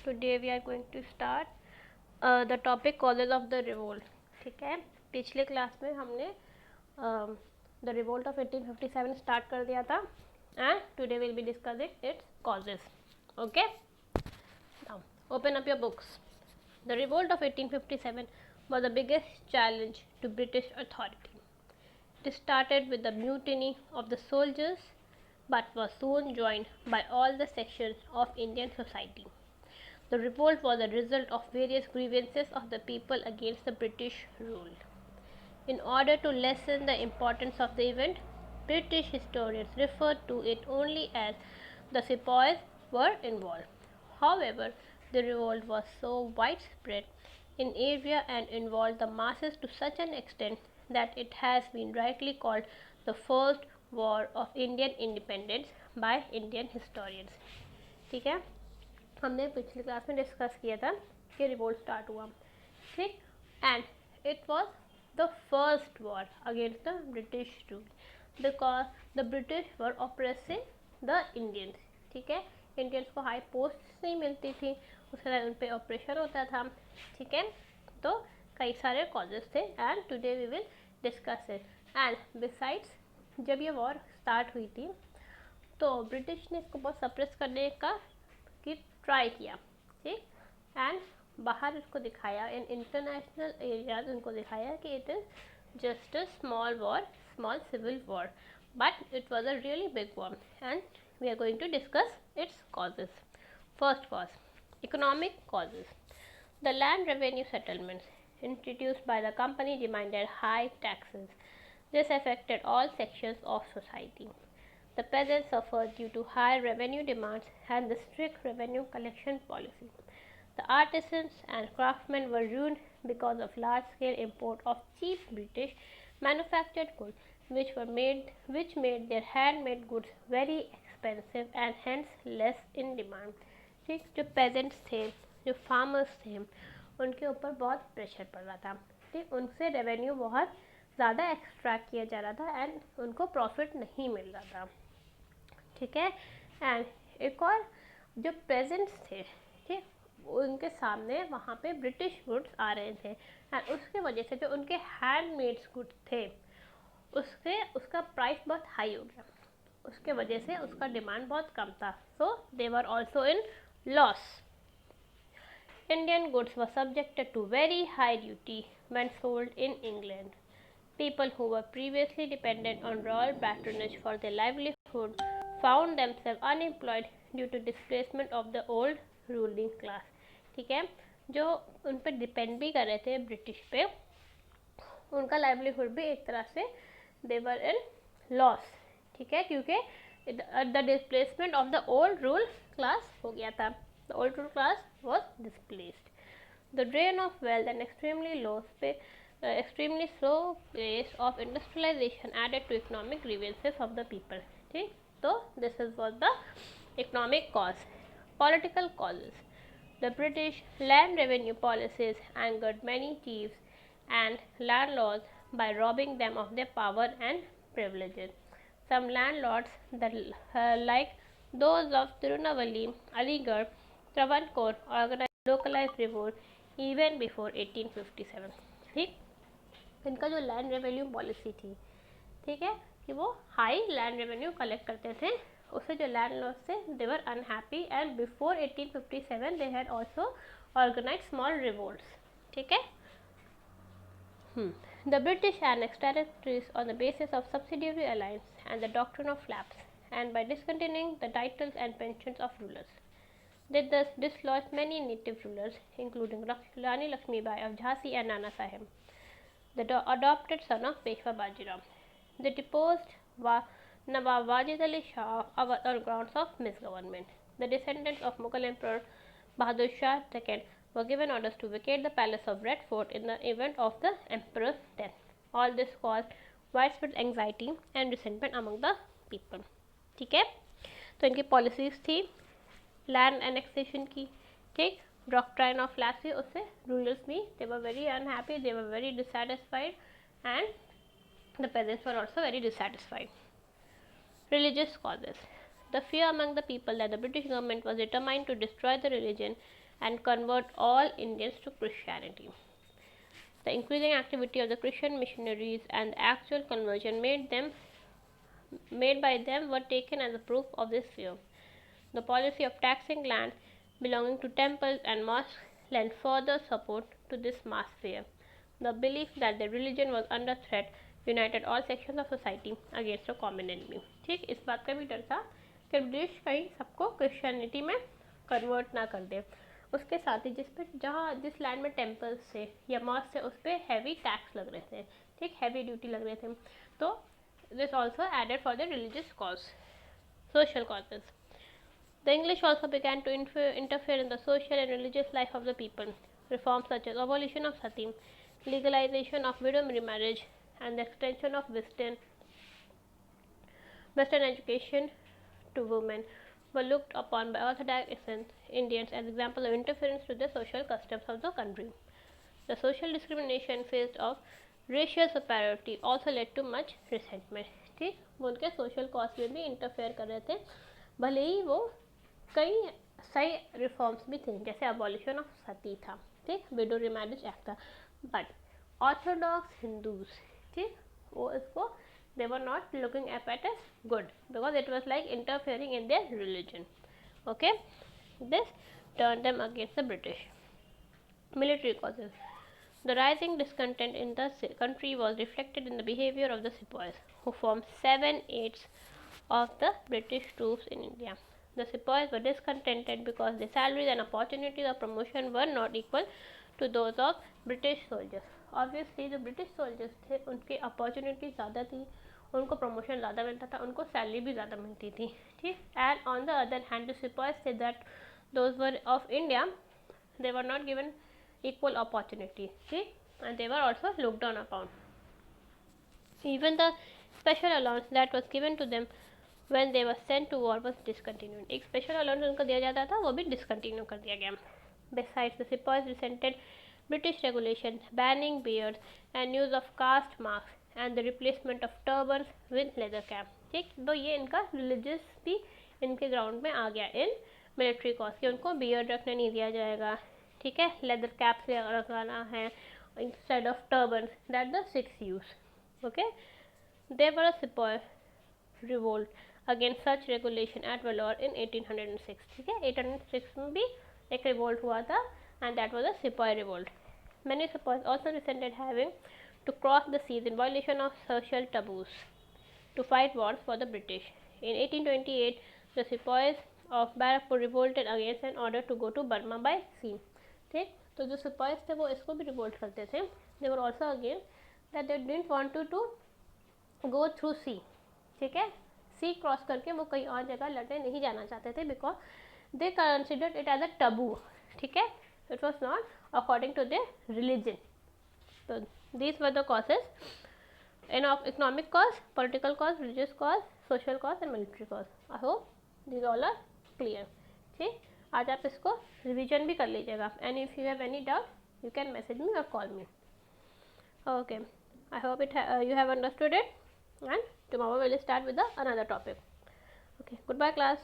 Today we are going to start the topic causes of the revolt. ठीक है, पिछले class में हमने the revolt of 1857 start कर दिया था and today we'll be discussing its causes. Okay, now open up your books. The revolt of 1857 was the biggest challenge to British authority. It started with the mutiny of the soldiers but was soon joined by all the sections of Indian society. The revolt was a result of various grievances of the people against the British rule. In order to lessen the importance of the event, British historians refer to it only as the sepoys were involved. However, the revolt was so widespread in area and involved the masses to such an extent that it has been rightly called the first war of Indian independence by Indian historians. ठीक है, हमने पिछली class में discuss किया था कि revolt start हुआ, ठीक, and it was the first war against the British rule because the British were operating the Indians. ठीक है, इंडियंस को हाई पोस्ट नहीं मिलती थी, उसके बाद उन पर ऑपरेशन होता था. ठीक है, तो कई सारे कॉजेज थे and today we will discuss it. And besides जब ये वॉर स्टार्ट हुई थी तो ब्रिटिश ने इसको बहुत सप्रेस करने का ट्राई किया, ठीक, एंड बाहर इसको दिखाया इन इंटरनेशनल एरियाज, उनको दिखाया कि it is just a small war, small civil war, but it was a really big war and we are going to discuss its causes. First cause, economic causes. The land revenue settlements introduced by the company demanded high taxes. This affected all sections of society. The peasants suffered due to high revenue demands and the strict revenue collection policy. The artisans and craftsmen were ruined because of large-scale import of cheap British manufactured goods, which made their handmade goods very expensive and hence less in demand. ठीक, जो peasants थे, जो farmers थे, उनके ऊपर बहुत pressure पड़ रहा था. ठीक, उनसे रेवेन्यू बहुत ज़्यादा एक्सट्रैक्ट किया जा रहा था एंड उनको प्रॉफिट नहीं मिल रहा था. ठीक है, एंड एक और जो प्रेजेंट्स थे, ठीक, उनके सामने वहाँ पे ब्रिटिश गुड्स आ रहे थे एंड उसके वजह से जो उनके हैंडमेड्स गुड्स थे उसका प्राइस बहुत हाई हो गया. उसके वजह से उसका डिमांड बहुत कम था, so they were also in loss. Indian goods were subjected to very high duty when sold in England. People who were previously dependent on royal patronage for their livelihood found themselves unemployed due to displacement of the old ruling class. ठीक है, जो उन पर depend भी कर रहे थे British पे, उनका लाइवलीहुड भी एक तरह से दे वर इन लॉस. ठीक है, क्योंकि the displacement of the old rule class हो गया था. The old rule class was displaced. The drain of wealth and extremely slow pace of industrialization added to economic grievances of the people. ठीक, so this was the economic cause. Political causes. The British land revenue policies angered many chiefs and landlords by robbing them of their power and privileges. Some landlords, like those of Tirunelveli, Aligarh, Travancore, organized localized revolt even before 1857. ठीक, इनका जो land revenue policy थी, ठीक है, कि वो high land revenue collect करते थे, उससे जो लैंड लॉर्ड्स थे they were unhappy and before 1857 they had also organised small revolts. ठीक है. The British annexed territories on the basis of subsidiary alliance and the doctrine of lapse, and by discontinuing the titles and pensions of rulers. They thus dislodged many native rulers, including Rani Lakshmibai of Jhansi and Nana Sahib, the adopted son of Peshwa Bajirao. They deposed Nawab Wajid Ali Shah on grounds of misgovernment. The descendants of Mughal Emperor Bahadur Shah II were given orders to vacate the palace of Red Fort in the event of the emperor's death. All this caused widespread anxiety and resentment among the people. ठीक है, तो इनकी policies थी land annexation की. ठीक, doctrine of lapse, उससे rulers भी they were very unhappy, they were very dissatisfied and the peasants were also very dissatisfied. Religious causes. The fear among the people that the British government was determined to destroy the religion and convert all Indians to Christianity. The increasing activity of the Christian missionaries and the actual conversion made by them were taken as a proof of this fear. The policy of taxing land belonging to temples and mosques lent further support to this mass fear. The belief that the religion was under threat united all sections of society against a common enemy. ठीक, इस बात का भी डर था कि British कहीं सबको क्रिश्चियनिटी में कन्वर्ट ना कर दे. उसके साथ ही जिस लैंड में टेम्पल्स थे या मॉस्क थे उस पर हैवी टैक्स लग रहे थे, ठीक, हैवी ड्यूटी लग रहे थे. तो this also added for the religious cause, social causes. The English also began to interfere in the social and religious life of the people. Reforms such as abolition of sati, legalization of widow remarriage, and the extension of Western education to women were looked upon by Orthodox Indians as examples of interference to the social customs of the country. The social discrimination faced of racial superiority also led to much resentment. ठीक, वो उनके social cause में भी interfere कर रहे थे, भले ही वो कई सही रिफॉर्म्स भी थे जैसे अबॉलिशन ऑफ सती था, ठीक, विडो रिमैरिज एक्ट था, बट ऑर्थोडॉक्स हिंदूज, ठीक, वो इसको they were not looking at it as good because it was like interfering in their religion. Okay, this turned them against the British. Military causes. The rising discontent in the country was reflected in the behavior of the sepoys, who formed 7/8 of the British troops in India. The sepoys were discontented because their salaries and opportunities of promotion were not equal to those of British soldiers. Obviously, जो British soldiers थे उनकी opportunity ज़्यादा थी, उनको promotion ज़्यादा मिलता था, उनको salary भी ज़्यादा मिलती थी, ठीक. And on the other hand, the sepoys said that those were of India, they were not given equal opportunity, see, and they were also looked down upon. Even the special allowance that was given to them when they were sent to war was discontinued. एक special allowance उनको दिया जाता था, वो भी discontinue कर दिया गया. Besides, the sepoys resented British regulations banning beards and use of caste marks and the replacement of turbans with leather cap. ठीक, तो ये इनका religious भी इनके ground में आ गया in military cause कि उनको beard रखने नहीं दिया जाएगा, ठीक है, leather caps लगाना है instead of turbans that the Sikhs use. Okay, there were a sepoy revolt against such regulation at Vellore in 1806. ठीक है, 1806 में भी एक revolt हुआ था and that was a sepoy revolt. Many sepoys also resented having to cross the seas in violation of social taboos to fight wars for the British. In 1828, the sepoys of Barrackpur revolted against an order to go to Burma by sea. ठीक, तो जो sepoys थे वो इसको भी revolt करते थे. They were also against that they didn't want to go through sea. ठीक है, sea cross करके वो कहीं और जगह लड़ने नहीं जाना चाहते थे because they considered it as a taboo. ठीक है, it was not according to their religion. So these were the causes: economic cause, political cause, religious cause, social cause and military cause. I hope these all are clear. ठीक, आज आप इसको revision भी कर लीजिएगा. And if you have any doubt, you can message me or call me. Okay, I hope you have understood it, and tomorrow we will start with another topic. Okay, goodbye class.